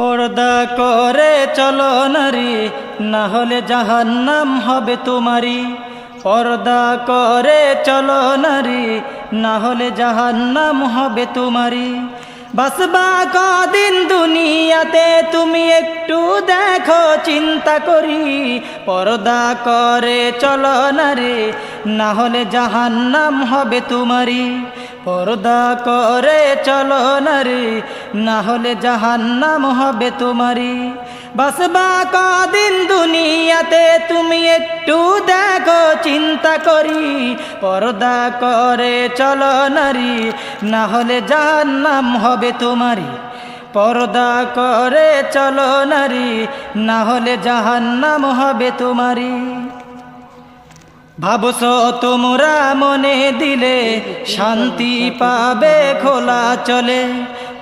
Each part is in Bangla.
পর্দা করে চলো নারী, না হলে জাহান্নাম হবে তোমারি। পর্দা করে চলো নারী, না হলে জাহান্নাম হবে তোমারি। বাসবা কদিন দুনিয়াতে তুমি একটু দেখো চিন্তা করি। পর্দা করে চলো নারী, না হলে জাহান্নাম হবে তোমারি। পর্দা করে চলো নারী, না হলে জাহান্নাম হবে তোমারি। বাসবা কদিন দুনিয়াতে তুমি একটু দেখো চিন্তা করি। পর্দা করে চলো নারী, না হলে জাহান্নাম হবে তোমারি। পর্দা করে চলো নারী, না হলে জাহান্নাম হবে তোমারি। ভাবছো তোমরা মনে দিলে শান্তি পাবে খোলা চলে।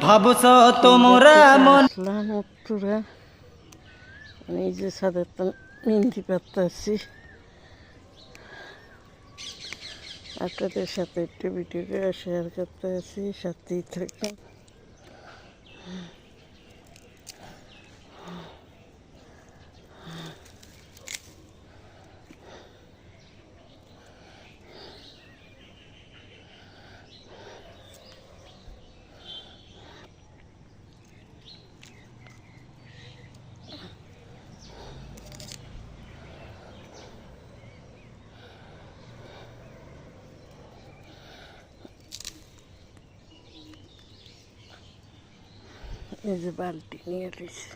ভাবছো তোমরা মনে আমি যে সাদের মেহেন্দি পাতাছি, আপনাদের সাথে একটু ভিডিও শেয়ার করতে আছি, সাথেই থাকবেন। এই যে বালতি নিয়ে এসেছি।